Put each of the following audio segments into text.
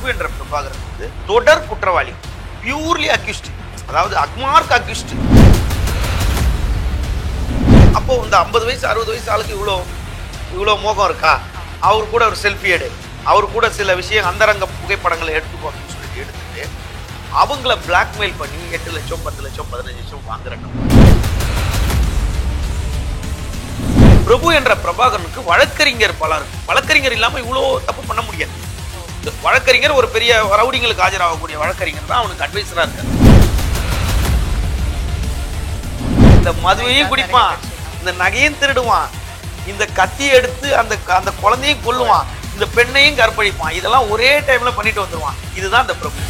பிரபு என்ற பிரபாகரன் வந்து தொடர் குற்றவாளி, பியூர்லி அக்யூஸ்ட், அதாவது அக்மார்க் அக்யூஸ்ட். அப்போ இந்த 50 வயசு 60 வயசு ஆளுக்கு இவ்வளோ மோகம் இருக்கா? அவர் கூட ஒரு செல்ஃபி எடு, அவர் கூட சில விஷயம் அந்தரங்க புகைப்படங்களை எடுத்துக்கோன்னு சொல்லிட்டு எடுத்துட்டு அவங்கள பிளாக்மெயில் பண்ணி 8 லட்சம் 10 லட்சம் 15 லட்சம் வாங்குறாங்க. பிரபு என்ற பிரபாகரனுக்கு வழக்கறிஞர் பலர், வழக்கறிஞர் இல்லாம இவ்வளோ தப்பு பண்ண முடியாது. வழக்கறிஞர் ஒரு பெரிய ரவுடிங்களுக்கு ஆஜராகக்கூடிய வழக்கறிஞர் தான் அவனுக்கு அட்வைசரா இருக்காரு. இந்த மதுவையும் குடிப்பான், இந்த நகையும் திருடுவான், இந்த கத்தியை எடுத்து அந்த குழந்தையும் கொல்லுவான், இந்த பெண்ணையும் கற்பழிப்பான். இதெல்லாம் ஒரே டைம்ல பண்ணிட்டு வந்துருவான். இதுதான் இந்த பிரபு.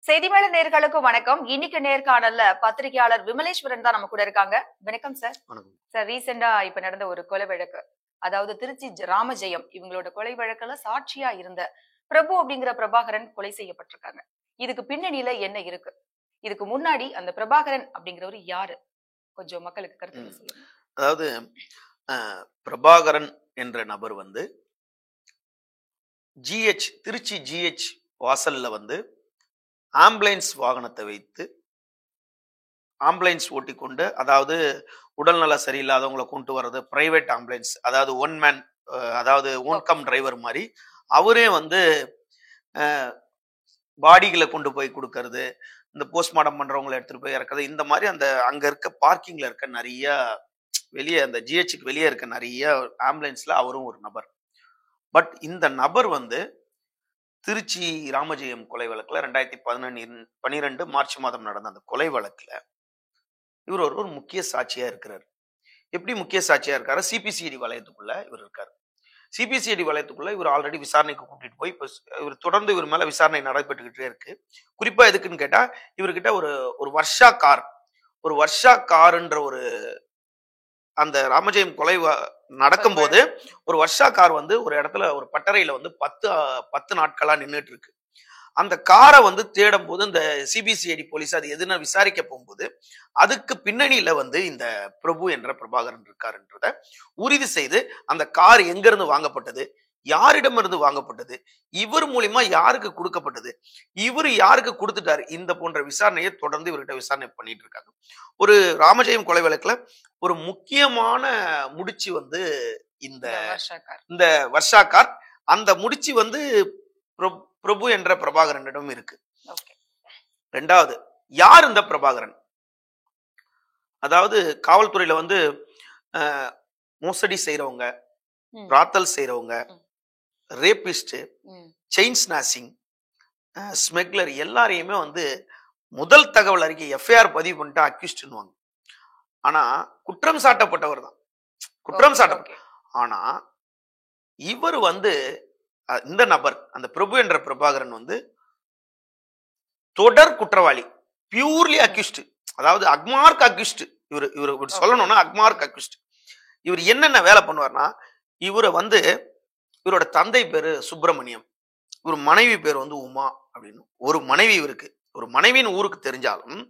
செய்திமேள நேயர்களுக்கு வணக்கம். இன்னைக்கு நேர்காணல்ல பத்திரிகையாளர் விமலேஸ்வரன் தான் நம்ம கூட இருக்காங்க. வணக்கம் சார். சார், ரீசெண்டா இப்ப நடந்த ஒரு கொலை வழக்கு, அதாவது திருச்சி ராமஜெயம் இவங்களோட கொலை வழக்குல சாட்சியா இருந்த பிரபு அப்படிங்கிற பிரபாகரன் கொலை செய்யப்பட்டிருக்காங்க. இதுக்கு பின்னணியில என்ன இருக்கு? இதுக்கு முன்னாடி அந்த பிரபாகரன் அப்படிங்கிறவர் யாரு? கொஞ்சம் மக்களுக்கு கருத்து சொல்லுங்க. அதாவது பிரபாகரன் என்ற நபர் வந்து திருச்சி GH வாசல்ல வந்து ஆம்புலன்ஸ் வாகனத்தை வைத்து ஆம்புலன்ஸ் ஓட்டிக்கொண்டு, அதாவது உடல்நல சரியில்லாதவங்களை கொண்டு வர்றது, பிரைவேட் ஆம்புலன்ஸ், அதாவது ஒன் மேன், அதாவது ஓன்கம் டிரைவர் மாதிரி அவரே வந்து பாடிகளை கொண்டு போய் கொடுக்கறது, இந்த போஸ்ட்மார்ட்டம் பண்றவங்களை எடுத்துட்டு போய் இறக்குறது, இந்த மாதிரி அந்த அங்க இருக்க பார்க்கிங்ல இருக்க நிறைய வெளியே, அந்த GHக்கு வெளியே இருக்க நிறைய ஆம்புலன்ஸ்ல அவரும் ஒரு நபர். பட் இந்த நபர் வந்து திருச்சி ராமஜெயம் கொலை வழக்குல 2012 மார்ச் மாதம் நடந்த அந்த கொலை வழக்குல இவர் ஒரு முக்கிய சாட்சியா இருக்கிறார். எப்படி முக்கிய சாட்சியா இருக்காரு? CPCID வலயத்துக்குள்ள இவர் இருக்காரு. CPCID வலயத்துக்குள்ள இவர் ஆல்ரெடி விசாரணைக்கு கூட்டிட்டு போய் இப்ப இவர் தொடர்ந்து இவர் மேல விசாரணை நடைபெற்றுக்கிட்டே இருக்கு. குறிப்பா எதுக்குன்னு கேட்டா, இவர்கிட்ட ஒரு வர்ஷா கார்ன்ற ஒரு அந்த ராமஜெயம் கொலை நடக்கும் போது ஒரு வர்ஷா கார் வந்து ஒரு இடத்துல ஒரு பட்டறையில வந்து 10 நாட்களா நின்றுட்டு இருக்கு. அந்த காரை வந்து தேடும் போது இந்த CPCID போலீஸ் அது எதுனா விசாரிக்க போகும்போது அதுக்கு பின்னணியில வந்து இந்த பிரபு என்ற பிரபாகரன் இருக்காருன்றத உறுதி செய்து அந்த கார் எங்க இருந்து வாங்கப்பட்டது, யாரிடமிருந்து வாங்கப்பட்டது, இவர் மூலியமா யாருக்கு கொடுக்கப்பட்டது, இவர் யாருக்கு கொடுத்துட்டாரு, இந்த போன்ற விசாரணையை தொடர்ந்து இவர்கிட்ட விசாரணை பண்ணிட்டு இருக்காங்க. ஒரு ராமஜெயம் கொலை வழக்குல ஒரு முக்கியமான முடிச்சு வந்து இந்த வர்ஷா கார். அந்த முடிச்சு வந்து பிரபு என்ற பிரபாகரனிடம் இருக்கு. ரெண்டாவது, யார் இந்த பிரபாகரன்? அதாவது காவல்துறையில வந்து மோசடி செய்யறவங்க, பிராத்தல் செய்யறவங்க, ரேபிஸ்ட், செயின் ஸ்நாச்சிங், ஸ்மெக்லர் எல்லாரையுமே வந்து முதல் தகவல் அறிக்கை FIR பதிவு பண்ணிட்டு அக்யூஸ்ட்னுவாங்க. ஆனா குற்றம் சாட்டப்பட்டவர் தான், குற்றம் சாட்டப்பட்ட. ஆனா இவர் வந்து இந்த நபர், அந்த பிரபு என்ற பிரபாகரன் வந்து தொடர் குற்றவாளி, பியூர்லி அக்யூஸ்ட், அதாவது அக்மார்க் அக்யூஸ்ட். இவர் சொல்லணும்னா அக்மார்க் அக்யூஸ்ட். இவர் என்னென்ன வேலை பண்ணுவார்னா, இவரை வந்து இவரோட தந்தை பேரு சுப்பிரமணியம், இவர் மனைவி பேர் வந்து உமா அப்படின்னு. ஒரு மனைவி இவருக்கு, ஒரு மனைவியின் ஊருக்கு தெரிஞ்சாலும்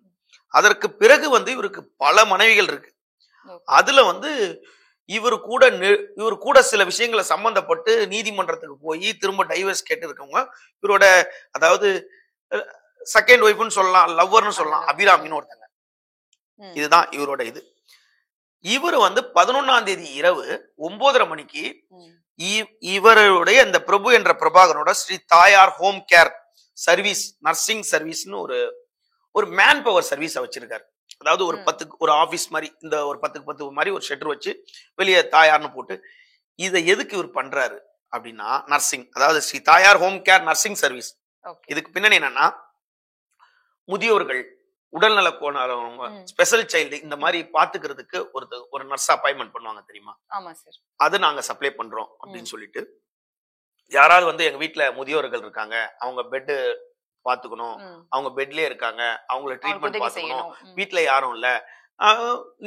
அதற்கு பிறகு வந்து இவருக்கு பல மனைவிகள் இருக்கு. அதுல வந்து இவர் கூட சில விஷயங்களை சம்பந்தப்பட்டு நீதிமன்றத்துக்கு போய் திரும்ப டைவர்ஸ் கேட்டு இருக்கவங்க இவரோட, அதாவது செகண்ட் ஒய்ஃப்னு சொல்லலாம், லவ்வர்னு சொல்லலாம், அபிராமின்னு ஒருத்தங்க. இதுதான் இவரோட இது. இவர் வந்து 11ஆம் தேதி இரவு 9:30 மணிக்கு இவருடைய இந்த பிரபு என்ற பிரபாகரனோட ஸ்ரீ தாயார் ஹோம் கேர் சர்வீஸ், நர்சிங் சர்வீஸ்னு ஒரு மேன் பவர் சர்வீஸை வச்சிருக்காரு. அதாவது ஒரு ஆபீஸ் மாதிரி, இந்த ஒரு 10 மாதிரி ஒரு ஷெட்டர் வச்சு வெளியே தாயார்னு போட்டு. இதை எதுக்கு இவர் பண்றாரு அப்படின்னா, நர்சிங், அதாவது ஸ்ரீ தாயார் ஹோம் கேர் நர்சிங் சர்வீஸ். இதுக்கு பின்னணி என்னன்னா, முதியோர்கள், உடல்நல கோளாறுவங்க, ஸ்பெஷல் சைல்டு, இந்த மாதிரி பாத்துக்கிறதுக்கு ஒரு நர்ஸ் அப்பாயின்மெண்ட் பண்ணுவாங்க தெரியுமா? அது நாங்க சப்ளை பண்றோம் அப்படின்னு சொல்லிட்டு, யாராவது வந்து எங்க வீட்டுல முதியோர்கள் இருக்காங்க, அவங்க பெட் பாத்துக்கணும், அவங்க பெட்லயே இருக்காங்க, அவங்கள ட்ரீட்மெண்ட் பாத்துக்கணும், வீட்டுல யாரும் இல்ல,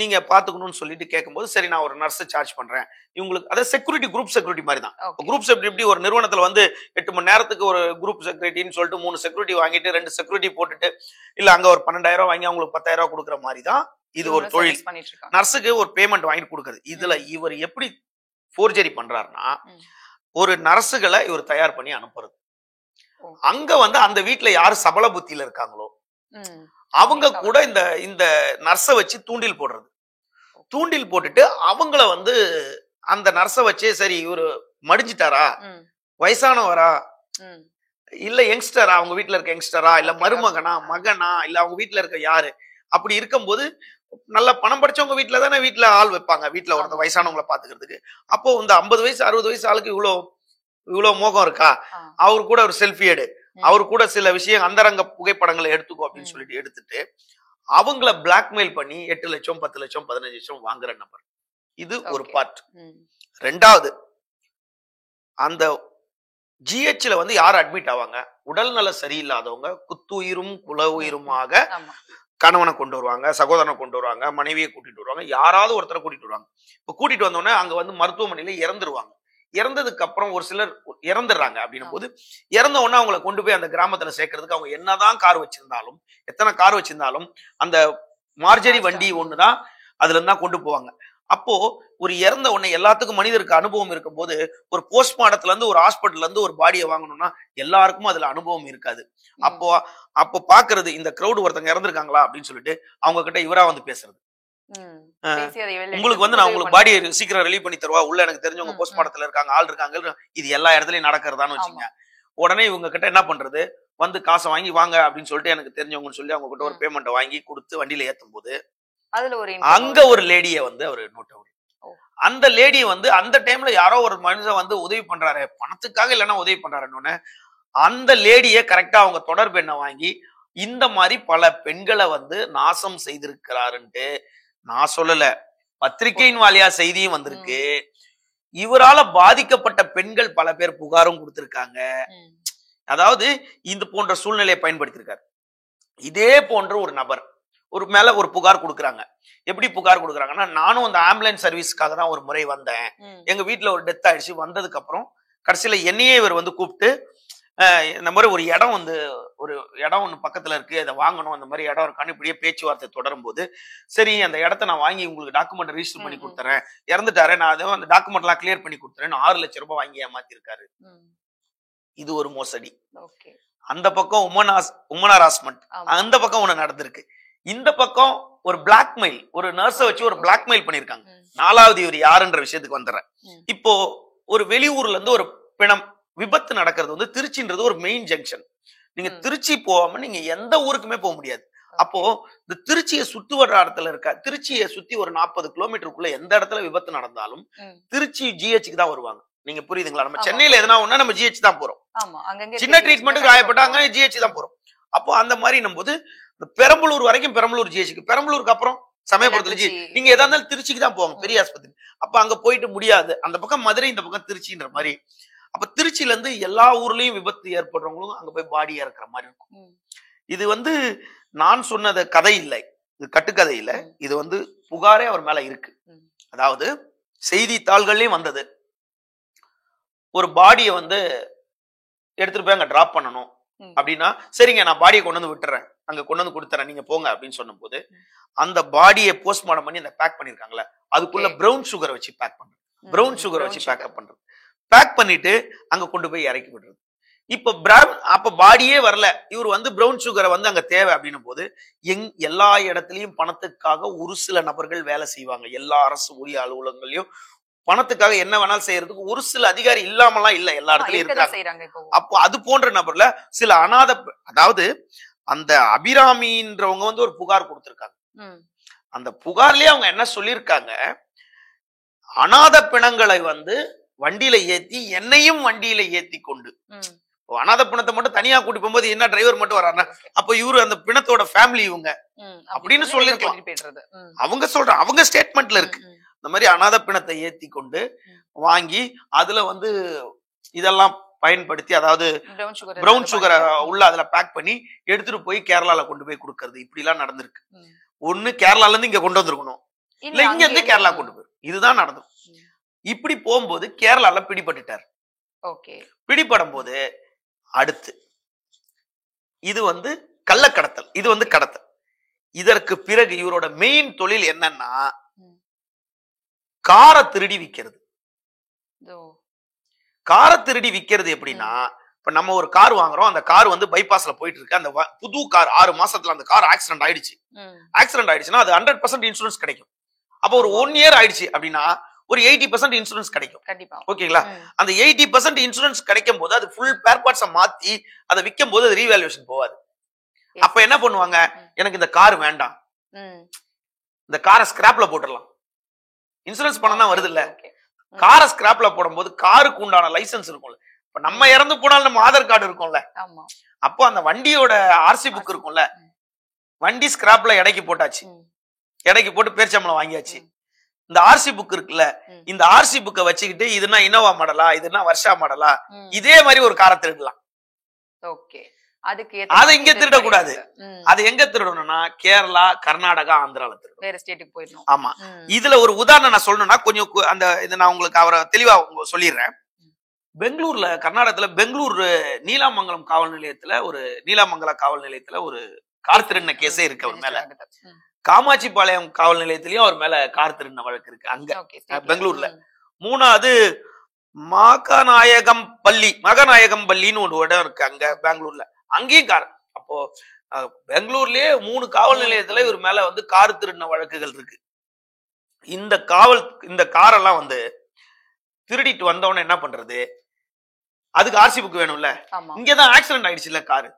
நீங்க பாத்துக்கணும்னு சொல்லிட்டு கேட்கும்போது, சரி நான் ஒரு நர்ஸ் சார்ஜ் பண்றேன் இவங்களுக்கு. அதாவது செக்யூரிட்டி, குரூப் செக்யூரிட்டி மாதிரி தான். குரூப் செக்யூரிட்டி ஒரு நிறுவனத்துல வந்து 8 மணி நேரத்துக்கு ஒரு குரூப் செக்யூரிட்டின்னு சொல்லிட்டு 3 செக்யூரிட்டி வாங்கிட்டு 2 செக்யூரிட்டி போட்டுட்டு, இல்ல அங்க ஒரு 12,000 வாங்கி அவங்களுக்கு 10,000 கொடுக்குற மாதிரி தான் இது ஒரு தொழில். நர்ஸுக்கு ஒரு பேமெண்ட் வாங்கி கொடுக்குறது. இதுல இவர் எப்படி போர்ஜரி பண்றாருன்னா, ஒரு நர்ஸுகளை இவர் தயார் பண்ணி அனுப்புறது. அங்க வந்து அந்த வீட்டுல யாரு சபல புத்தியில இருக்காங்களோ அவங்க கூட இந்த நர்ஸை வச்சு தூண்டில் போடுறது. தூண்டில் போட்டுட்டு அவங்கள வந்து அந்த நர்ஸை வச்சு, சரி இவரு மடிஞ்சிட்டாரா, வயசானவரா, இல்ல யங்ஸ்டரா, அவங்க வீட்டுல இருக்க யங்ஸ்டரா, இல்ல மருமகனா, மகனா, இல்ல அவங்க வீட்டுல இருக்க யாரு, அப்படி இருக்கும்போது நல்ல பணம் படிச்சவங்க வீட்டுல தானே வீட்டுல ஆள் வைப்பாங்க, வீட்டுல ஒருத்த வயசானவங்களை பாத்துக்கிறதுக்கு. அப்போ இந்த 50 வயசு 60 வயசு ஆளுக்கு இவ்வளவு மோகம் இருக்கா, அவரு கூட ஒரு செல்ஃபி எடு, அவரு கூட சில விஷயம் அந்தரங்க புகைப்படங்களை எடுத்துக்கோ அப்படின்னு சொல்லிட்டு எடுத்துட்டு அவங்கள பிளாக்மெயில் பண்ணி 8 லட்சம் 10 லட்சம் 15 லட்சம் வாங்குற நபர். இது ஒரு பார்ட். ரெண்டாவது, அந்த ஜிஹெச்ல வந்து யார் அட்மிட் ஆவாங்க, உடல்நல சரியில்லாதவங்க, குத்துயிரும் குல உயிருமாக கணவனை கொண்டு வருவாங்க, சகோதரனை கொண்டு வருவாங்க, மனைவியை கூட்டிட்டு வருவாங்க, யாராவது ஒருத்தரை கூட்டிட்டு வருவாங்க. இப்ப கூட்டிட்டு வந்தோடனே அங்க வந்து மருத்துவமனையில இறந்துருவாங்க. இறந்ததுக்கு அப்புறம் ஒரு சிலர் இறந்துடுறாங்க. அப்படின்னும் போது இறந்த உடனே அவங்களை கொண்டு போய் அந்த கிராமத்துல சேர்க்கறதுக்கு அவங்க என்னதான் கார் வச்சிருந்தாலும், எத்தனை கார் வச்சிருந்தாலும் அந்த மார்ஜரி வண்டி ஒண்ணுதான் அதுல இருந்தா கொண்டு போவாங்க. அப்போ ஒரு இறந்த உடனே எல்லாத்துக்கும் மனிதருக்கு அனுபவம் இருக்கும் போது, ஒரு போஸ்ட்மார்ட்டத்துல இருந்து ஒரு ஹாஸ்பிட்டல்ல இருந்து ஒரு பாடியை வாங்கணும்னா எல்லாருக்கும் அதுல அனுபவம் இருக்காது. அப்போ பாக்குறது இந்த கிரௌடு ஒருத்தங்க இறந்துருக்காங்களா அப்படின்னு சொல்லிட்டு அவங்க கிட்ட இவரா வந்து பேசுறது, உங்களுக்கு வந்து நான் உங்களுக்கு பாடியை சீக்கிரம் ரிலீவ் பண்ணி தருவா, உள்ள எனக்கு தெரிஞ்சவங்க போஸ்ட்மார்ட்டத்துல இருக்காங்க, ஆள் இருக்காங்க, இது எல்லா இடத்துலயும் நடக்கிறதான்னு வச்சுங்க. உடனே இவங்க கிட்ட என்ன பண்றது, வந்து காசை வாங்கி வாங்க அப்படின்னு சொல்லிட்டு எனக்கு தெரிஞ்சவங்கன்னு சொல்லி அவங்க கிட்ட ஒரு பேமெண்ட் வாங்கி கொடுத்து வண்டியில ஏத்தும் போது அங்க ஒரு லேடிய வந்து அவர் நோட் அவுட். அந்த லேடி வந்து அந்த டைம்ல யாரோ ஒரு மனுஷன் வந்து உதவி பண்றாரு, பணத்துக்காக இல்லைன்னா உதவி பண்றாருன்னு அந்த லேடிய கரெக்டா அவங்க தொடர்பு என்ன வாங்கி இந்த மாதிரி பல பெண்களை வந்து நாசம் செய்திருக்கிறாருன்ட்டு நான் சொல்லல, பத்திரிகையின் வாலியா செய்தியும் வந்திருக்கு. இவரால பாதிக்கப்பட்ட பெண்கள் பல பேர் புகாரும் கொடுத்திருக்காங்க. அதாவது இந்த போன்ற சூழ்நிலையை பயன்படுத்தியிருக்காரு. இதே போன்ற ஒரு நபர் ஒரு மேல ஒரு புகார் கொடுக்குறாங்க. எப்படி புகார் கொடுக்குறாங்கன்னா, நானும் அந்த ஆம்புலன்ஸ் சர்வீஸ்க்காக தான் ஒரு முறை வந்தேன், எங்க வீட்டுல ஒரு டெத் ஆயிடுச்சு, வந்ததுக்கு அப்புறம் கடைசியில என்னையே இவர் வந்து கூப்பிட்டு இந்த மாதிரி ஒரு இடம் வந்து ஒரு இடம் ஒண்ணு பக்கத்துல இருக்கு, அதை வாங்கணும், அந்த மாதிரி இடம் இருக்கான்னு இப்படியே பேச்சுவார்த்தை தொடரும் போது, சரி அந்த இடத்த நான் வாங்கி உங்களுக்கு டாக்குமெண்ட் ரிஜிஸ்டர் பண்ணி கொடுத்துறேன், இறந்துட்டாரு, நான் அதை அந்த டாக்குமெண்ட் எல்லாம் கிளியர் பண்ணி கொடுத்துறேன், 6 லட்சம் ரூபாய் வாங்கி ஏமாத்திருக்காரு. இது ஒரு மோசடி. அந்த பக்கம் உமன் ஹராஸ்மெண்ட், அந்த பக்கம் ஒண்ணு நடந்திருக்கு. இந்த பக்கம் ஒரு பிளாக்மெயில், ஒரு நர்ஸை வச்சு ஒரு பிளாக்மெயில் பண்ணிருக்காங்க. 4வது இவர் யாருன்ற விஷயத்துக்கு வந்துடுறேன். இப்போ ஒரு வெளியூர்ல இருந்து ஒரு பிணம் விபத்து நடக்கிறது வந்து திருச்சின்றது ஒரு மெயின் ஜங்ஷன். நீங்க திருச்சி போகாம நீங்க எந்த ஊருக்குமே போக முடியாது. அப்போ இந்த திருச்சியை சுத்து வட்டாரத்துல இருக்க, திருச்சியை சுத்தி ஒரு 40 கிலோமீட்டருக்குள்ள எந்த இடத்துல விபத்து நடந்தாலும் திருச்சி ஜிஹெச்சுக்கு தான் வருவாங்க. நீங்க புரியுதுங்களா? நம்ம சென்னையில எதனா ஒண்ணா நம்ம ஜிஹெச் தான் போறோம், சின்ன ட்ரீட்மெண்ட்டுக்கு காயப்பட்டாங்க ஜிஹெச் தான் போறோம். அப்போ அந்த மாதிரி போது பெரம்பலூர் வரைக்கும் பெரம்பலூர் ஜிஹெச்சுக்கு, பெரம்பலூருக்கு அப்புறம் சமயபுரத்துல நீங்க எதா இருந்தாலும் திருச்சிக்கு தான் போவாங்க, பெரிய ஆஸ்பத்திரி. அப்ப அங்க போயிட்டு முடியாது, அந்த பக்கம் மதுரை, இந்த பக்கம் திருச்சின்ற மாதிரி. அப்ப திருச்சியில இருந்து எல்லா ஊர்லயும் விபத்து ஏற்படுறவங்களும் அங்க போய் பாடி இறக்குற மாதிரி இருக்கும். இது வந்து நான் சொன்னது கதை இல்லை, இது கட்டுக்கதை இல்லை, இது வந்து புகாரே அவர் மேல இருக்கு. அதாவது செய்தித்தாள்கள்லயும் வந்தது, ஒரு பாடியை வந்து எடுத்துட்டு போய் அங்க டிராப் பண்ணணும் அப்படின்னா, சரிங்க நான் பாடியை கொண்டு வந்து விட்டுறேன், அங்க கொண்டு வந்து கொடுத்துறேன், நீங்க போங்க அப்படின்னு சொன்ன போது அந்த பாடியை போஸ்ட்மார்ட்டம் பண்ணி அந்த பேக் பண்ணிருக்காங்களே, அதுக்குள்ள பிரவுன் சுகரை வச்சு பேக் பண்றது, பிரவுன் சுகரை வச்சு பேக்கப் பண்றது, பேக் பண்ணிட்டு அங்க கொண்டு போய் இறக்கி விடுறது. அப்ப பாடியே வரல, இவர் வந்து பிரவுன் சுகரை வந்து அங்க தேவை அப்படின்னும் போது எல்லா இடத்துலயும் பணத்துக்காக ஒரு சில நபர்கள் வேலை செய்வாங்க. எல்லா அரசு ஊழிய அலுவலகங்களையும் பணத்துக்காக என்ன வேணாலும் செய்யறதுக்கு ஒரு சில அதிகாரி இல்லாமலாம் இல்ல, எல்லா இடத்துலயும் இருக்காங்க. அப்போ அது போன்ற நபர்ல சில அநாத, அதாவது அந்த அபிராமின்றவங்க வந்து ஒரு புகார் கொடுத்திருக்காங்க. அந்த புகார்லயே அவங்க என்ன சொல்லியிருக்காங்க, அநாத பிணங்களை வந்து வண்டியில ஏத்தி என்னையும் வண்டியில ஏத்தி கொண்டு, அநாத பிணத்தை மட்டும் தனியா கூட்டி போகும்போது என்ன டிரைவர் மட்டும் வர்றாருன்னா, அப்ப இவரு அந்த பிணத்தோட ஃபேமிலி இவங்க அப்படின்னு சொல்லிருக்கலாம். அவங்க சொல்ற, அவங்க ஸ்டேட்மெண்ட்ல இருக்கு, இந்த மாதிரி அநாத பிணத்தை ஏத்தி கொண்டு வாங்கி அதுல வந்து இதெல்லாம் பயன்படுத்தி, அதாவது பிரவுன் சுகரை உள்ள அதுல பேக் பண்ணி எடுத்துட்டு போய் கேரளால கொண்டு போய் கொடுக்கறது, இப்படி எல்லாம் நடந்திருக்கு. ஒண்ணு கேரளால இருந்து இங்க கொண்டு வந்திருக்கணும், இல்ல இங்க இருந்து கேரளா கொண்டு போய், இதுதான் நடந்தது. இப்படி போகும்போது கேரளால பிடிபட்டுட்டார். பிடிபடும் போது அடுத்து இது வந்து கள்ளக்கடத்தல், இது வந்து கடத்தல். இதற்கு பிறகு இவரோட மெயின் தொழில் என்னன்னா காரை திருடி விக்கிறது. காரை திருடி விக்கிறது எப்படின்னா, இப்ப நம்ம ஒரு கார் வாங்குறோம், அந்த கார் வந்து பைபாஸ்ல போயிட்டு இருக்கு, அந்த புது கார் 6 மாசத்துல அந்த கார் ஆக்சிடென்ட் ஆயிடுச்சு. ஆக்சிடென்ட் ஆயிடுச்சுன்னா அது 100% இன்சூரன்ஸ் கிடைக்கும். அப்ப ஒரு 1 இயர் ஆயிடுச்சு அப்படின்னா ஒரு 80% இன்சூரன்ஸ் கிடைக்கும். ஓகேங்களா? அந்த 80% இன்சூரன்ஸ் கிடைக்கும் போது அது ஃபுல் ஸ்பேர் பார்ட்ஸை மாத்தி அதை விற்கும் போது அது ரீவேல்யூஷன் போகாது. அப்ப என்ன பண்ணுவாங்க, எனக்கு இந்த கார் வேண்டாம், இந்த காரை ஸ்கிராப்ல போட்டுடலாம், இன்சூரன்ஸ் பணம் தான் வருது இல்ல, காரை ஸ்கிராப்ல போடும்போது காருக்கு உண்டான லைசன்ஸ் இருக்கும்ல, இப்ப நம்ம இறந்து போனாலும் நம்ம ஆதார் கார்டு இருக்கும்ல, அப்போ அந்த வண்டியோட ஆர்சி புக் இருக்கும்ல, வண்டி ஸ்கிராப்ல எடைக்கு போட்டாச்சு, எடைக்கு போட்டு பேர்ச்சம்பளம் வாங்கியாச்சு. இந்த ஆர்சி புக் இருக்குல்ல, இந்த ஆர்சி புக்கை வச்சுக்கிட்டு இதுனா இனோவா மாடலா, இதுனா வர்ஷா மாடலா, இதே மாதிரி ஒரு காரை திருடலாம். அதை இங்க திருடக்கூடாது. அது எங்க திருடணும்னா கேரளா, கர்நாடகா, ஆந்திரால திருடணும், வேற ஸ்டேட்டுக்கு போயிடணும். ஆமா. இதுல ஒரு உதாரணம் நான் சொல்லணும்னா கொஞ்சம் அந்த இதை நான் உங்களுக்கு அவரை தெளிவா சொல்லிடுறேன். பெங்களூர்ல, கர்நாடகத்துல பெங்களூர் நீலாமங்கலம் காவல் நிலையத்துல ஒரு கார் திருடின கேஸே இருக்கு அவர் மேல. காமாட்சிபாளையம் காவல் நிலையத்திலயும் அவர் மேல கார் திருடின வழக்கு இருக்கு அங்க பெங்களூர்ல. மூணாவது மகநாயகம் பள்ளின்னு ஒரு இடம் இருக்கு அங்க பெங்களூர்ல, அங்கேயும் கார். அப்போ பெங்களூர்லயே 3 காவல் நிலையத்துல இவர் மேல வந்து கார் திருடின வழக்குகள் இருக்கு. இந்த காரெல்லாம் வந்து திருடிட்டு வந்தவன என்ன பண்றது, அதுக்கு ஆர்சி புக் வேணும்ல, இங்கதான் ஆக்சிடென்ட் ஆயிடுச்சு இல்ல காரு,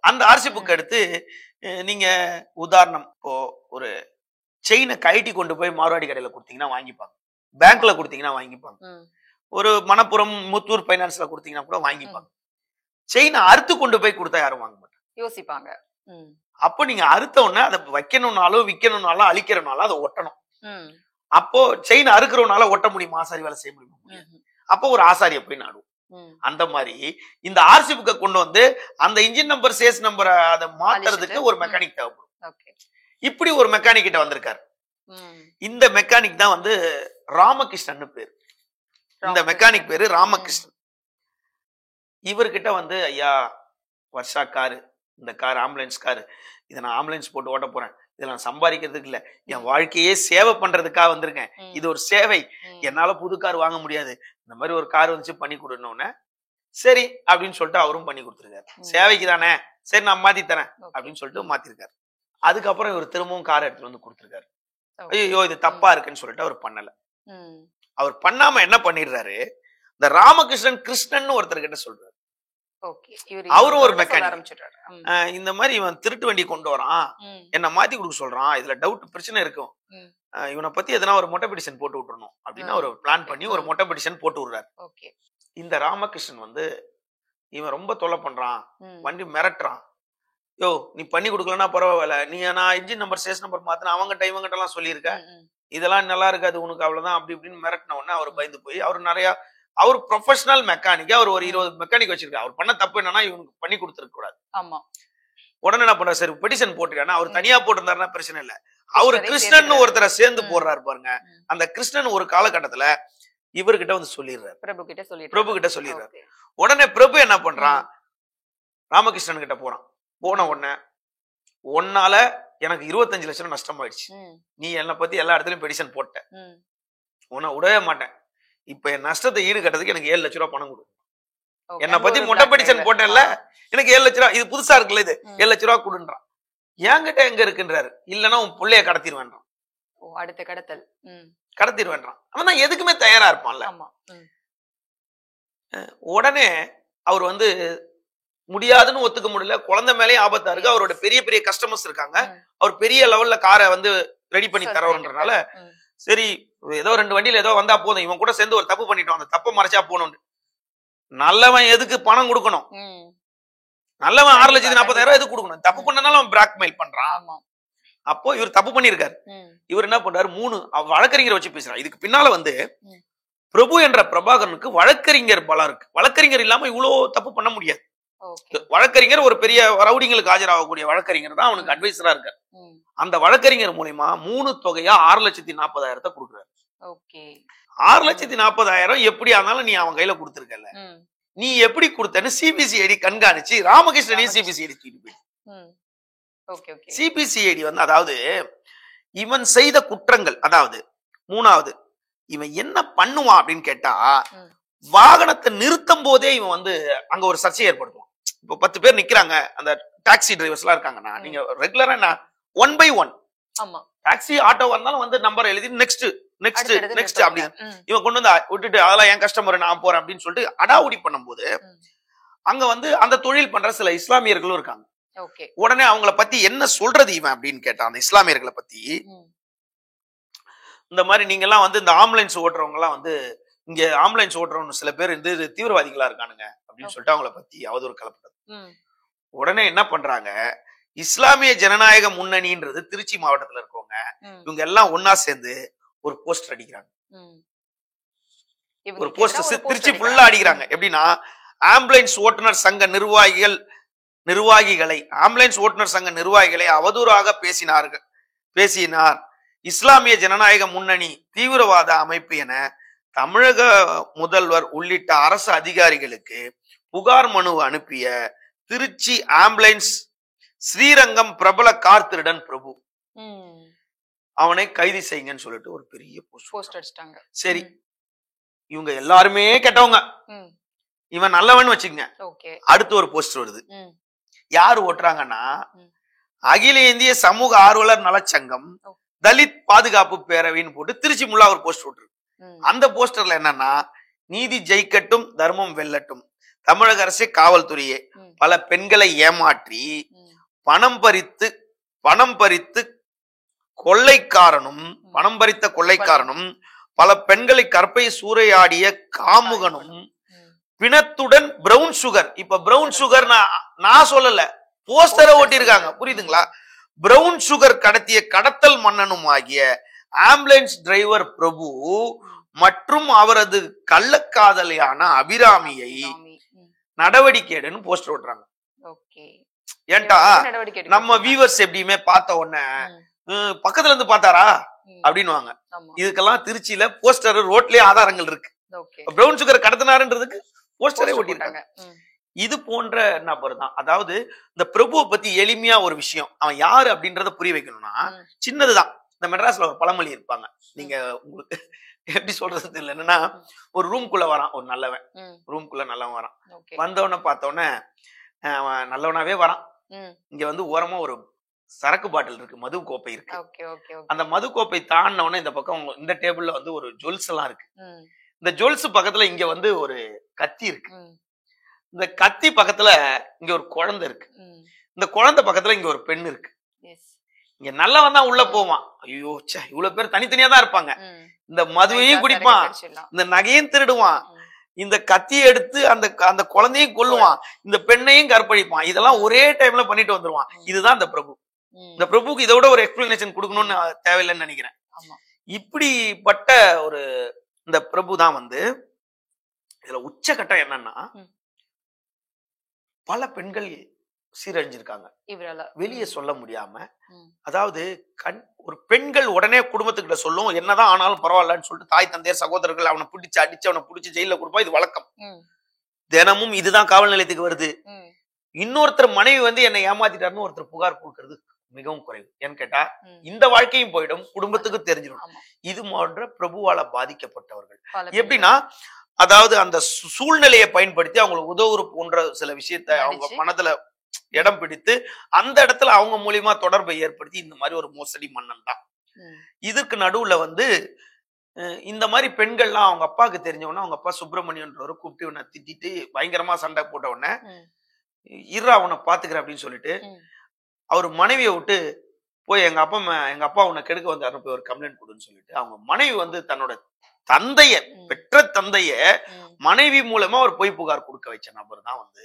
அந்த ஆர்சி புக் எடுத்து நீங்க உதாரணம் இப்போ ஒரு செயினை கழட்டி கொண்டு போய் மார்வாடி கடையில கொடுத்தீங்கன்னா வாங்கிப்பாங்க, பேங்க்ல கொடுத்தீங்கன்னா வாங்கிப்பாங்க, ஒரு மணப்புரம் முத்தூர் பைனான்ஸ்ல கொடுத்தீங்கன்னா கூட வாங்கிப்பாங்க. செயினை அறுத்து கொண்டு போய் கொடுத்தா யாரும் வாங்க மாட்டாங்க, யோசிப்பாங்க. அப்போ நீங்க அறுத்த உடனே அதை வைக்கணும்னாலும் விற்கணும்னாலும் அழிக்கிறனாலும் அதை ஒட்டணும். அப்போ செயின் அறுக்கிறவனால ஒட்ட முடியுமா, ஆசாரி வேலை செய்ய முடியுமா? அப்போ ஒரு ஆசாரியை போய் நாடுவோம். அந்த மாதிரி இந்த ஆர்சி புக்கை கொண்டு வந்து அந்த இன்ஜின் நம்பர், சேஸ் நம்பரை அதை மாத்துறதுக்கு ஒரு மெக்கானிக் தேவைப்படும். இப்படி ஒரு மெக்கானிக் கிட்ட வந்திருக்காரு. இந்த மெக்கானிக் தான் வந்து ராமகிருஷ்ணன் பேரு. இந்த மெக்கானிக் பேரு ராமகிருஷ்ணன். இவர்கிட்ட வந்து ஐயா வர்ஷா காரு, இந்த கார் ஆம்புலன்ஸ் காரு, இதை நான் ஆம்புலன்ஸ் போட்டு ஓட்ட போறேன், இதை நான் சம்பாதிக்கிறதுக்கு இல்ல, என் வாழ்க்கையே சேவை பண்றதுக்காக வந்திருக்கேன், இது ஒரு சேவை, என்னால புது கார் வாங்க முடியாது, இந்த மாதிரி ஒரு கார் வந்துச்சு பண்ணி கொடுன்னு. சரி அப்படின்னு சொல்லிட்டு அவரும் பண்ணி கொடுத்துருக்காரு. சேவைக்கு தானே, சரி நான் மாத்தி தரேன் அப்படின்னு சொல்லிட்டு மாத்திருக்காரு. அதுக்கப்புறம் இவர் திரும்பவும் கார் எடுத்துட்டு வந்து கொடுத்துருக்காரு. ஐயோ இது தப்பா இருக்குன்னு சொல்லிட்டு அவர் பண்ணல. அவர் பண்ணாம என்ன பண்ணிடுறாரு, இந்த ராமகிருஷ்ணன் கிருஷ்ணன் ஒருத்தர் கிட்ட சொல்றாரு. அவரும் ஒரு மெக்கானிக். இந்த மாதிரி இவன் திருட்டு வண்டி கொண்டு வரான், என்ன மாத்தி கொடுக்க சொல்றான், இதுல டவுட் பிரச்சனை இருக்கும், இவனை பத்தி எதனா ஒரு மொட்டை பெடிஷன் போட்டு விட்டுறணும் அப்படின்னு ஒரு பிளான் பண்ணி ஒரு மொட்டை பெடிஷன் போட்டு விடுறாரு. இந்த ராமகிருஷ்ணன் வந்து இவன் ரொம்ப தொல்லை பண்றான், வண்டி மிரட்டுறான், யோ நீ பண்ணி கொடுக்கலன்னா பரவாயில்ல, நீ நான் இன்ஜின் நம்பர் சேஸ் நம்பர் மாத்தின அவங்ககிட்ட இவங்கிட்ட எல்லாம் சொல்லியிருக்க, இதெல்லாம் நல்லா இருக்காது உனக்கு, அவ்வளவுதான் அப்படி இப்படின்னு மிரட்டின உடனே அவர் பயந்து போய் அவர் ப்ரொஃபஷனல் மெக்கானிக், அவர் ஒரு 20 மெக்கானிக் வச்சிருக்காரு. அவர் பண்ண தப்பு என்னன்னா இவனுக்கு பண்ணி கொடுத்துருக்க கூடாது. உடனே என்ன பண்றாரு, சரி பெடிஷன் போட்டுருக்காருன்னா அவர் தனியா போட்டிருந்தாருன்னா பிரச்சனை இல்ல, அவரு கிருஷ்ணன் ஒருத்தரை சேர்ந்து போடுறாரு பாருங்க. அந்த கிருஷ்ணன் ஒரு காலகட்டத்துல இவர்கிட்ட வந்து சொல்லிடுறாரு, பிரபு கிட்ட சொல்லிடுறாரு. உடனே பிரபு என்ன பண்றான், ராமகிருஷ்ணன் கிட்ட போறான். போன உடனே ஒன்னால எனக்கு 25 லட்சம் நஷ்டம் ஆயிடுச்சு, நீ என்னை பத்தி எல்லா இடத்துலயும் பெடிஷன் போட்ட, உன்னை விடவே மாட்டேன், இப்ப என் நஷ்டத்தை ஈடு கட்டதுக்கு எனக்கு 7 லட்சம் ரூபாய் பணம் கொடு, என்னை பத்தி மொட்டை பெடிஷன் போட்டேன்ல எனக்கு 7 லட்சம் ரூபாய், இது புதுசா இருக்குல்ல, இது 7 லட்சம் ரூபாய் கொடுன்றான். என்கிட்ட எங்க இருக்குன்றாரு, இல்லன்னா உன் பிள்ளைய கடத்திடுவேன்றான். அடுத்த கடத்திடுவேன்றான். அவன் தான் எதுக்குமே தயாரா இருப்பான்ல. உடனே அவர் வந்து முடியாதுன்னு ஒத்துக்க முடியல, குழந்தை மேலேயும் ஆபத்தா இருக்கு, அவரோட பெரிய பெரிய கஸ்டமர்ஸ் இருக்காங்க, அவர் பெரிய லெவல்ல காரை வந்து ரெடி பண்ணி தரவன்றனால சரி ஏதோ 2 வண்டியில ஏதோ வந்தா போதும், இவன் கூட சேர்ந்து ஒரு தப்பு பண்ணிட்டோம், அந்த தப்பை மறைச்சா போகணும். நல்லவன் எதுக்கு பணம் கொடுக்கணும், நல்லவன் 6,40,000 எதுக்கு கொடுக்கணும், தப்பு பண்ணனாலும் அவன் பிளாக்மெயில் பண்றான். அப்போ இவர் தப்பு பண்ணிருக்காரு. இவர் என்ன பண்றாரு, 3 வழக்கறிஞரை வச்சு பேசுறாரு. இதுக்கு பின்னால வந்து பிரபு என்ற பிரபாகரனுக்கு வழக்கறிஞர் பலம் இருக்கு. வழக்கறிஞர் இல்லாம இவ்வளவு தப்பு பண்ண முடியாது. வழக்கறிஞர் ஒரு பெரிய ரவுடிங்களுக்கு ஆஜராகக்கூடிய வழக்கறிஞர் தான் அவனுக்கு அட்வைசரா இருக்காரு. அந்த வழக்கறிஞர் மூலமா 3 தொகையா 6,40,000 கொடுக்குறாரு. 6,40,000 எப்படி ஆனாலும் நீ அவன் கையில கொடுத்துருக்கல, நீ எப்படி கொடுத்தன்னு சிபிசிஐடி கண்காணிச்சு ராமகிருஷ்ணனையும் சிபிசிஐடி தூக்கிட்டு போயிடுச்சு. சிபிசிஐடி வந்து அதாவது இவன் செய்த குற்றங்கள், அதாவது மூணாவது இவன் என்ன பண்ணுவான் அப்படின்னு கேட்டா, வாகனத்தை நிறுத்தும் போதே இவன் வந்து அங்க ஒரு சர்ச்சை ஏற்படுத்துவான். இப்போ 10 பேர் நிக்கிறாங்க, அந்த டாக்ஸி டிரைவர்ஸ் எல்லாம் இருக்காங்கன்னா, நீங்க ரெகுலரா 1 by 1 டாக்ஸி ஆட்டோ வந்தாலும் வந்து நம்பர் எழுதி நெக்ஸ்ட் நெக்ஸ்ட் நெக்ஸ்ட் அப்படி இவன் கொண்டு வந்து விட்டுட்டு அதெல்லாம் என் கஸ்டமர் நான் போறேன் அப்படின்னு சொல்லிட்டு அடாவுடி பண்ணும்போது, அங்க வந்து அந்த தொழில் பண்ற சில இஸ்லாமியர்களும் இருக்காங்க. உடனே அவங்கள பத்தி என்ன சொல்றது இவன் அப்படின்னு கேட்டான். அந்த இஸ்லாமியர்களை பத்தி, இந்த மாதிரி நீங்க எல்லாம் வந்து இந்த ஆம்புலன்ஸ் ஓட்டுறவங்க எல்லாம் வந்து இங்க ஆம்புலன்ஸ் ஓட்டுறவங்க சில பேர் வந்து தீவிரவாதிகளா இருக்கானுங்க அப்படின்னு சொல்லிட்டு அவங்கள பத்தி அவதூறு கலப்பட்டது. உடனே என்ன பண்றாங்க, இஸ்லாமிய ஜனநாயக முன்னணின்றது திருச்சி மாவட்டத்துல இருக்கவங்க இவங்க எல்லாம் ஒன்னா சேர்ந்து ஒரு போஸ்டர் அடிக்கிறாங்க. ஒரு போஸ்டர் திருச்சி ஃபுல்லா அடிக்கிறாங்க. எப்படின்னா, ஆம்புலன்ஸ் ஓட்டுநர் சங்க நிர்வாகிகளை ஆம்புலன்ஸ் ஓட்டுநர் சங்க நிர்வாகிகளை அவதூறாக பேசினார் இஸ்லாமிய ஜனநாயக முன்னணி தீவிரவாத அமைப்பு என தமிழக முதல்வர் உள்ளிட்ட அரசு அதிகாரிகளுக்கு புகார் மனு அனுப்பிய திருச்சி ஆம்புலன்ஸ் ஸ்ரீரங்கம் பிரபல கார் திருடன் பிரபு, அவனை கைது செய்யுங்கன்னு சொல்லிட்டு ஒரு பெரிய போஸ்டர் அடிச்சிட்டாங்க. சரி, இவங்க எல்லாருமே கெட்டவங்க, இவன் நல்லவன் வச்சுக்கங்க. அடுத்து ஒரு போஸ்டர் வருது. யாரு ஓட்டுறாங்கன்னா, அகில இந்திய சமூக ஆர்வலர் நலச்சங்கம் தலித் பாதுகாப்பு பேரவைன்னு போட்டு திருச்சி முல்லா ஒரு போஸ்டர் ஓட்டுருக்கு. அந்த போஸ்டர்ல என்னன்னா, நீதி ஜெயிக்கட்டும் தர்மம் வெல்லட்டும், தமிழக அரசே காவல்துறையே பல பெண்களை ஏமாற்றி பணம் பறித்த கொள்ளைக்காரனும் பல பெண்களை கற்பை சூறையாடிய காமுகனும் பிணத்துடன் பிரவுன் சுகர். இப்ப பிரவுன் சுகர் நான் சொல்லல, போஸ்டரை ஓட்டிருக்காங்க, புரியுதுங்களா? பிரவுன் சுகர் கடத்திய கடத்தல் மன்னனும் ஆகிய ஆம்புலன்ஸ் டிரைவர் பிரபு மற்றும் அவரது கள்ளக்காதலியான அபிராமியை நடவடிக்கை எடுன்னு போஸ்டர் ஓட்டுறாங்க. ஏன்டா நம்ம வியூவர்ஸ் எப்படியுமே பார்த்த உடனே பக்கத்துல இருந்து பார்த்தாரா அப்படின்னுவாங்க. இதுக்கெல்லாம் திருச்சியில போஸ்டர் ரோட்லயே ஆதாரங்கள் இருக்கு. பிரவுன் சுகர் கடத்தினாருன்றதுக்கு போஸ்டரே ஓட்டிருக்காங்க. இது போன்ற நபர் தான். அதாவது இந்த பிரபுவை பத்தி எளிமையா ஒரு விஷயம், அவன் யாரு அப்படின்றத புரிய வைக்கணும்னா சின்னதுதான். இந்த மெட்ராஸ்ல ஒரு பழமொழி இருப்பாங்க, நீங்க உங்களுக்கு எப்படி சொல்றது தெரியல. என்னன்னா, ஒரு ரூம்குள்ள வரான் ஒரு நல்லவன், நல்லவன் வரான். வந்தவன பார்த்தவொடனே அவன் நல்லவனாவே வரான். இங்க வந்து ஓரமா ஒரு சரக்கு பாட்டில் இருக்கு, மது கோப்பை இருக்கு. அந்த மது கோப்பை தாண்டினவன இந்த பக்கம் இந்த டேபிள்ல வந்து ஒரு ஜுவல்ஸ் எல்லாம் இருக்கு. இந்த ஜுவல்ஸ் பக்கத்துல இங்க வந்து ஒரு கத்தி இருக்கு. இந்த கத்தி பக்கத்துல இங்க ஒரு குழந்தை இருக்கு. இந்த குழந்தை பக்கத்துல இங்க ஒரு பெண் இருக்கு. இங்க நல்லவன் தான் உள்ள போவான். ஐயோ இவ்வளவு பேர் தனித்தனியா தான் இருப்பாங்க. இந்த மதுவையும் குடிப்பான், இந்த நகையும் திருடுவான், இந்த கத்தியை எடுத்து அந்த குழந்தையும் கொல்லுவான், இந்த பெண்ணையும் கற்பழிப்பான். இதெல்லாம் ஒரே டைம்ல பண்ணிட்டு வந்துருவான். இதுதான் இந்த பிரபு. இந்த பிரபுக்கு இதை விட ஒரு எக்ஸ்பிளனேஷன் கொடுக்கணும்னு தேவையில்லைன்னு நினைக்கிறேன். இப்படிப்பட்ட ஒரு இந்த பிரபு தான் வந்து இதுல உச்சகட்டம் என்னன்னா, பல பெண்கள் சீரழிஞ்சிருக்காங்க வெளியே சொல்ல முடியாம. அதாவது ஒரு பெண்கள் உடனே குடும்பத்துக்கிட்ட சொல்லும், என்னதான் ஆனாலும் பரவாயில்லன்னு சொல்லிட்டு தாய் தந்தையர் சகோதரர்கள் அவனை பிடிச்சு அடிச்சு அவனை பிடிச்சி ஜெயில கொடுப்பா. இது வழக்கம், தினமும் இதுதான் காவல் நிலையத்துக்கு வருது. இன்னொருத்தர் மனைவி வந்து என்னை ஏமாத்திட்டாருன்னு ஒருத்தர் புகார் கொடுக்கறது மிகவும் குறைவு. ஏன்னு கேட்டா இந்த வாழ்க்கையும் போயிடும், குடும்பத்துக்கு தெரிஞ்சிடும். இது போன்ற பிரபுவால பாதிக்கப்பட்டவர்கள் எப்படின்னா, அதாவது அந்த சூழ்நிலையை பயன்படுத்தி அவங்களுக்கு உதவுற போன்ற சில விஷயத்த அவங்க மனதுல இடம் பிடித்து அந்த இடத்துல அவங்க மூலியமா தொடர்பை ஏற்படுத்தி இந்த மாதிரி ஒரு மோசடி மன்னன் தான். இதுக்கு நடுவுல வந்து இந்த மாதிரி பெண்கள்லாம் அவங்க அப்பாவுக்கு தெரிஞ்சவொடனே, அவங்க அப்பா சுப்பிரமணியன்றவரை கூப்பிட்டு இவனை திட்டிட்டு பயங்கரமா சண்டை போட்ட உடனே, இர்ரா அவனை பாத்துக்கிற அப்படின்னு சொல்லிட்டு அவர் மனைவியை விட்டு போய் எங்க அப்பா உன்னை கெடுக்க வந்தாருன்னு போய் ஒரு கம்ப்ளைண்ட் கொடுன்னு சொல்லிட்டு அவங்க மனைவி வந்து தன்னோட தந்தைய, பெற்ற தந்தைய மனைவி மூலமா ஒரு பொய் புகார் கொடுக்க வச்ச நபர் தான் வந்து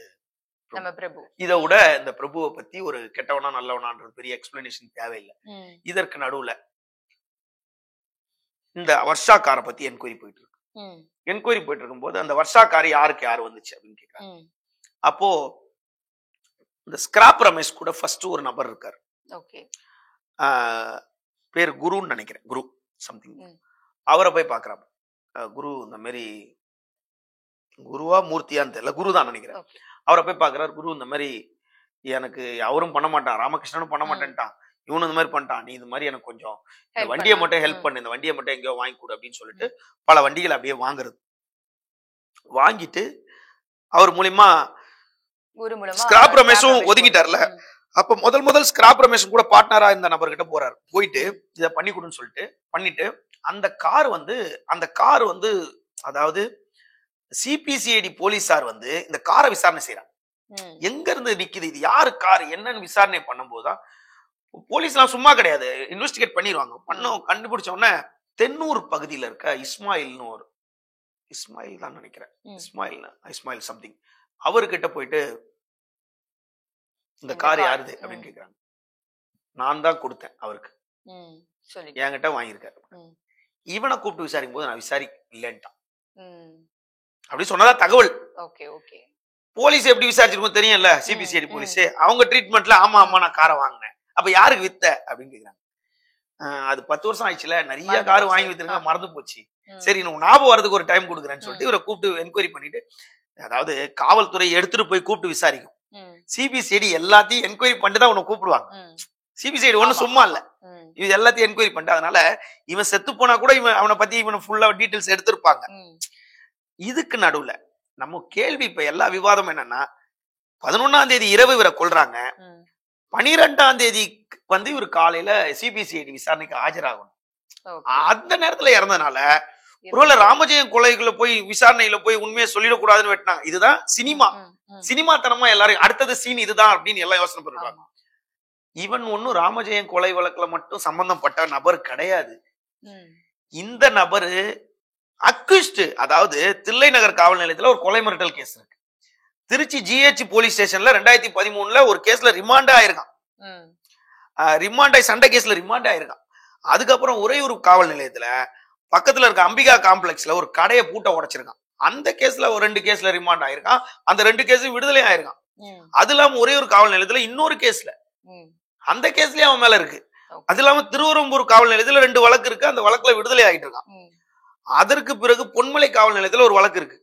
பிரபு. இதை விட இந்த பிரபுவை பத்தி ஒரு கெட்டவனா நல்லவனான்ற பெரிய எக்ஸ்பிளனேஷன் தேவையில்லை. இதற்கு நடுவுல இந்த வர்ஷா காரை பத்தி என்கொயரி போயிட்டு இருக்கு. என்கொயரி போயிட்டு இருக்கும் போது அந்த வர்ஷா கார் யாருக்கு யாரு வந்துச்சு அப்படின்னு கேட்கிறாங்க. அப்போ இந்த ஸ்கிராப் ரமேஷ் கூட ஃபர்ஸ்ட் ஒரு நபர் இருக்காரு, பேர் குருன்னு நினைக்கிறேன், குரு சம்திங். அவரை போய் பாக்குறாங்க. குரு இந்த மாதிரி குருவா மூர்த்தியான்னு தெரியல, குரு தான் நினைக்கிறேன். அவரை போய் பாக்குறாரு. குரு இந்த மாதிரி எனக்கு அவரும் பண்ண மாட்டான், ராமகிருஷ்ணனும் பண்ண மாட்டேன்ட்டான், இவனு இந்த மாதிரி பண்ணிட்டான், நீ இந்த மாதிரி எனக்கு கொஞ்சம் இந்த வண்டியை மட்டும் ஹெல்ப் பண்ணு, இந்த வண்டியை மட்டும் எங்கேயோ வாங்கி கொடு அப்படின்னு சொல்லிட்டு பல வண்டிகள் அப்படியே வாங்குறது. வாங்கிட்டு அவர் மூலியமா ஸ்கிராப் ரமேஷும் ஒதுங்கிட்டார்ல. அப்ப முதல் ஸ்கிராப் ரமேஷும் கூட பார்ட்னரா இந்த நபர்கிட்ட போறாரு. போயிட்டு இதை பண்ணி கொடுன்னு சொல்லிட்டு பண்ணிட்டு அந்த கார் வந்து அதாவது சிபிசிஐடி போலீஸார் வந்து இந்த காரை விசாரணை செய்யறாங்க. எங்க இருந்து நிக்குது, இது யாரு கார் என்னன்னு விசாரணை பண்ணும்போதுதான் போலீஸ் எல்லாம் சும்மா கிடையாது, இன்வெஸ்டிகேட் பண்ணிடுவாங்க. கண்டுபிடிச்ச உடனே தென்னூர் பகுதியில இருக்க இஸ்மாயில்னு ஒரு இஸ்மாயில் தான் நினைக்கிறேன், இஸ்மாயில் சம்திங், அவர்கிட்ட போயிட்டு இந்த கார் யாருது அப்படின்னு கேக்குறாங்க. நான் தான் கொடுத்தேன் அவருக்கு, என்கிட்ட வாங்கியிருக்காரு. இவனை கூப்பிட்டு விசாரிக்கும் போது நான் இல்லைன்ட்டான் அப்படி சொன்னதா தகவல். போலீஸ் எப்படி விசாரிச்சிருக்கோம் தெரியும்ல, சிபிசிஐடி போலீஸ். அவங்க ட்ரீட்மெண்ட்ல ஆமா நான் காரை வாங்கினேன், அப்ப யாருக்கு வித்த அப்படின்னு கேக்குறாங்க. அது 10 வருஷம் ஆயிடுச்சுல, நிறைய கார் வாங்கி வித்துருங்க, மறந்து போச்சு. சரி நான் ஞாபகம் வரதுக்கு ஒரு டைம் கொடுக்குறேன்னு சொல்லிட்டு இவரை கூப்பிட்டு என்கொயரி பண்ணிட்டு, அதாவது காவல்துறை எடுத்துட்டு போய் கூப்பிட்டு விசாரிக்கும். சிபிசிஐடி எல்லாத்தையும் என்கொயரி பண்ணிட்டு தான் உன்னை கூப்பிடுவாங்க. சிபிசிஐடி ஒன்னும் சும்மா இல்ல, இது எல்லாத்தையும் என்கொயரி பண்ணிட்டு, அதனால இவன் செத்து போனா கூட அவனை பத்தி இவனை ஃபுல்லா டீடைல்ஸ் எடுத்திருப்பாங்க. இதுக்கு நடுவுல நம்ம கேள்வி இப்ப எல்லா விவாதம் என்னன்னா, 11ஆம் தேதி இரவு இவரை கொல்றாங்க, 12ஆம் தேதி வந்து இவர் காலையில சிபிசிஐடி விசாரணைக்கு ஆஜராகணும். அந்த நேரத்துல இறந்தனால ஒருவேளை ராமஜெயம் கொலைகளை போய் விசாரணையில போய் உண்மையை சொல்லிடக்கூடாதுன்னு வெட்டினாங்க. இதுதான் சினிமாத்தனமா எல்லாரும் அடுத்தது சீன் இதுதான் அப்படின்னு எல்லாம் யோசனை பண்ணுவாங்க. இவன் ஒன்னும் ராமஜெயம் கொலை வழக்குல மட்டும் சம்பந்தப்பட்ட நபர் கிடையாது. இந்த நபரு அக்யூஸ்ட், அதாவது தில்லை நகர் காவல் நிலையத்துல ஒரு கொலை மிரட்டல் கேஸ் இருக்கு. திருச்சி ஜிஹெச் போலீஸ் ஸ்டேஷன்ல 2013 ஒரு கேஸ்ல ரிமாண்ட் ஆயிருக்கான். சண்டை கேஸ்ல ரிமாண்ட் ஆயிருக்கான். அதுக்கப்புறம் உறையூர் காவல் நிலையத்துல பக்கத்துல இருக்க அம்பிகா காம்ப்ளெக்ஸ்ல ஒரு கடையை பூட்ட உடைச்சிருக்கான். அந்த கேஸ்ல ஒரு 2 கேஸ்ல ரிமாண்ட் ஆயிருக்கான். அந்த 2 கேஸ்ல விடுதலை ஆயிருக்கான். அது இல்லாம உறையூர் காவல் நிலையத்துல இன்னொரு கேஸ்ல, அந்த கேஸ்லயே அவன் மேல இருக்கு. அது இல்லாம திருவரம்பூர் காவல் நிலையத்துல 2 வழக்கு இருக்கு, அந்த வழக்குல விடுதலை ஆயிட்டு இருக்கான். அதற்கு பிறகு பொன்மலை காவல் நிலையத்துல ஒரு வழக்கு இருக்கு.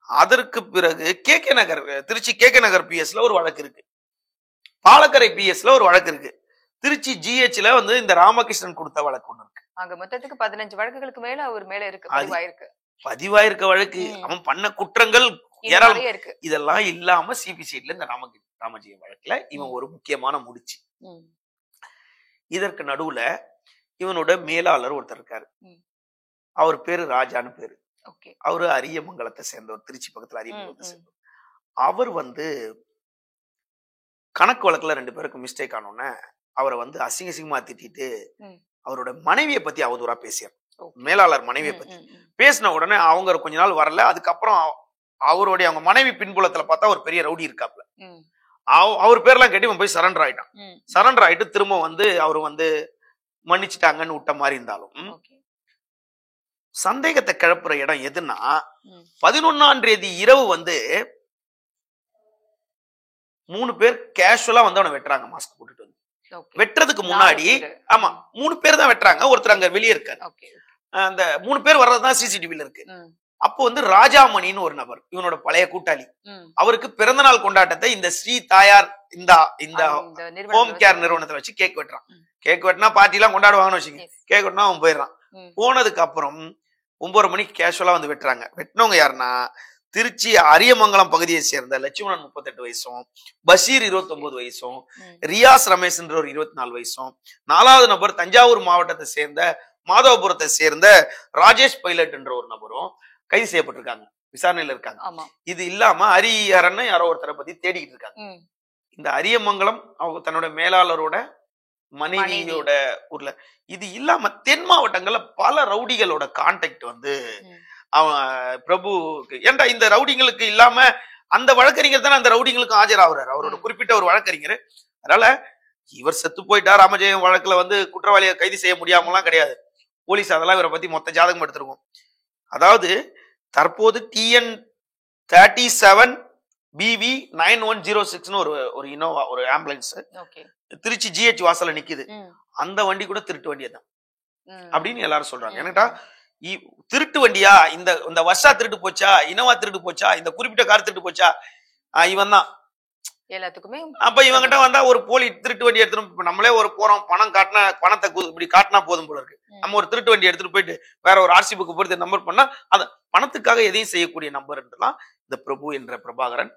அதற்கு பிறகு கேகே நகர், திருச்சி கேகே நகர் பிஎஸ்ல ஒரு வழக்கு இருக்கு. பாலக்கரை பிஎஸ்ல ஒரு வழக்கு இருக்கு. திருச்சி ஜிஹெச்ல வந்து இந்த ராமகிருஷ்ணன் கொடுத்த வழக்கு ஒண்ணு இருக்கு. அங்க மொத்தத்துக்கு 15 வழக்குகளுக்கு மேல அவர் மேல இருக்கு, பதிவாயிருக்க வழக்கு. அவன் பண்ண குற்றங்கள் ஏராளம் இருக்கு. இதெல்லாம் இல்லாம சிபிசிஐடில இந்த ராமஜெயம் வழக்குல இவன் ஒரு முக்கியமான முடிச்சு. இதற்கு நடுவுல இவனோட மேலாளர் ஒருத்தர் இருக்காரு, அவர் பேரு ராஜான்னு பேரு. அவரு அரியமங்கலத்தை சேர்ந்தவர், திருச்சி பக்கத்துல அரியமங்கலத்தை சேர்ந்தவர். அவர் வந்து கணக்கு வழக்குல 2 பேருக்கு மிஸ்டேக் ஆனோன்னு அவரை வந்து அசிங்கமா திட்டிட்டு அவரோட மனைவியை பத்தி அவதூறா பேசியார். மேலாளர் மனைவியை பத்தி பேசின உடனே அவங்க கொஞ்ச நாள் வரல. அதுக்கப்புறம் அவங்க மனைவி பின்புலத்துல பார்த்தா ஒரு பெரிய ரவுடி இருக்காப்ல. அவர் பேர்லாம் கேட்டு இவன் போய் சரண்டர் ஆயிட்டான். சரண்டர் ஆயிட்டு திரும்ப வந்து அவரு வந்து மன்னிச்சுட்டாங்கன்னு விட்ட மாதிரி இருந்தாலும் சந்தேகத்தை கிளப்புற இடம் எதுன்னா, 11ஆம் தேதி இரவு வந்து 3 பேர் கேஷுவலா வந்து அவனை வெட்டுறாங்க, மாஸ்க் போட்டுட்டு வந்து. வெட்டுறதுக்கு முன்னாடி 3 பேர் தான் வெட்டுறாங்க, ஒருத்தர் அங்க வெளியே இருக்காரு. அந்த 3 பேர் வர்றதுதான் சிசிடிவில இருக்கு. அப்போ வந்து ராஜாமணின்னு ஒரு நபர், இவனோட பழைய கூட்டாளி, அவருக்கு பிறந்த நாள் கொண்டாட்டத்தை இந்த ஸ்ரீ தாயார் இந்த ஹோம் கேர் நிறுவனத்தை வச்சு கேக் வெட்டுறான். கேக் வெட்டினா பார்ட்டி எல்லாம் கொண்டாடுவாங்கன்னு வச்சுங்க. கேக் வெட்டினா அவன் போயிடுறான். போனதுக்கு அப்புறம் 9 மணிக்கு கேஷுவலா வந்து வெட்டுறாங்க. வெட்டினவங்க யாருன்னா, திருச்சி அரியமங்கலம் பகுதியை சேர்ந்த லட்சுமணன் 38 வயசும், பஷீர் 29 வயசும், ரியாஸ் ரமேஷ் என்ற ஒரு 24 வயசும், 4வது நபர் தஞ்சாவூர் மாவட்டத்தை சேர்ந்த மாதவபுரத்தை சேர்ந்த ராஜேஷ் பைலட் என்ற ஒரு நபரும் கைது செய்யப்பட்டிருக்காங்க, விசாரணையில இருக்காங்க. இது இல்லாம ஹரிஹரன் யாரோ ஒருத்தரை பத்தி தேடிக்கிட்டு இருக்காங்க. இந்த அரியமங்கலம் அவங்க தன்னோட மேலாளரோட மனைவியோட ஊர்ல. இது இல்லாம தென் மாவட்டங்கள்ல பல ரவுடிகளோட கான்டாக்ட் வந்து அவன் பிரபு, ஏன்டா இந்த ரவுடிங்களுக்கு இல்லாம அந்த வழக்கறிஞர் தானே அந்த ரவுடிங்களுக்கு ஆஜராகிறார், அவரோட குறிப்பிட்ட ஒரு வழக்கறிஞர். அதனால இவர் செத்து போயிட்டா ராமஜெயம் வழக்குல வந்து குற்றவாளியை கைது செய்ய முடியாமலாம் கிடையாது. போலீஸ் அதெல்லாம் இவரை பத்தி மொத்த ஜாதகம் எடுத்திருக்கும். அதாவது தற்போது TN37 BV 9106 ஒரு இனோவா, ஒரு ஆம்புலன்ஸ் திருச்சி ஜிஹெச் வாசல்ல நிக்குது. அந்த வண்டி கூட திருட்டு வண்டியா தான் அப்படின்னு எல்லாரும் சொல்றாங்க. ஏன்னாட்டா திருட்டு வண்டியா, இந்த வர்ஷா திருட்டு போச்சா, இனோவா திருட்டு போச்சா, இந்த குறிப்பிட்ட கார் திருட்டு போச்சா, இவன் தான். எல்லாத்துக்குமே. அப்ப இவங்கிட்ட வந்தா ஒரு போலி திருட்டு வண்டி எடுத்துட்டு இப்ப நம்மளே ஒரு போறோம், பணத்தை இப்படி காட்டினா போதும் போல இருக்கு. நம்ம ஒரு திருட்டு வண்டி எடுத்துட்டு போயிட்டு வேற ஒரு ஆர்சி புக் போட்டு நம்பர் பண்ணா அது பணத்துக்காக எதையும் செய்யக்கூடிய நம்பர்ன்றதுலாம் இந்த பிரபு என்ற பிரபாகரன்.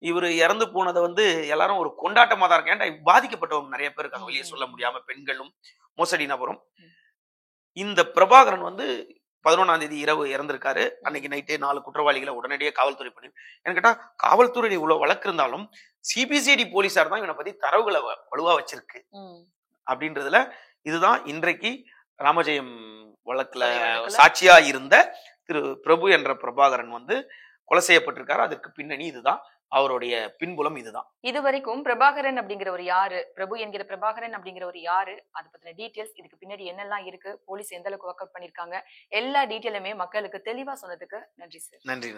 இவர் இறந்து போனதை எல்லாரும் ஒரு கொண்டாட்டமா தான் இருக்கு. ஏன்டா பாதிக்கப்பட்டவங்க நிறைய பேர் இருக்காங்க, வெளியே சொல்ல முடியாம, பெண்களும் மோசடி நபரும். இந்த பிரபாகரன் 11ஆம் தேதி இரவு இறந்திருக்காரு. அன்னைக்கு நைட்டே 4 குற்றவாளிகளை உடனடியே காவல்துறை பண்ணி, எனக்கு கேட்டா காவல்துறை இவ்வளவு வழக்கு இருந்தாலும் சிபிசிஐடி போலீசார் தான் இவனை பத்தி தரவுகளை வலுவா வச்சிருக்கு அப்படின்றதுல இதுதான் இன்றைக்கு ராமஜெயம் வழக்குல சாட்சியா இருந்த திரு பிரபு என்ற பிரபாகரன் கொலை செய்யப்பட்டிருக்காரு. அதற்கு பின்னணி இதுதான், அவருடைய பின்புலம் இதுதான். இதுவரைக்கும் பிரபாகரன் அப்படிங்கிற ஒரு யாரு, பிரபு என்கிற பிரபாகரன் அப்படிங்கிற ஒரு யாரு, அது பத்தின டீடைல்ஸ், இதுக்கு பின்னாடி என்னெல்லாம் இருக்கு, போலீஸ் எந்த அளவுக்கு ஒர்க் அவுட் பண்ணிருக்காங்க, எல்லா டீட்டெயிலுமே மக்களுக்கு தெளிவா சொன்னதுக்கு நன்றி சார். நன்றி.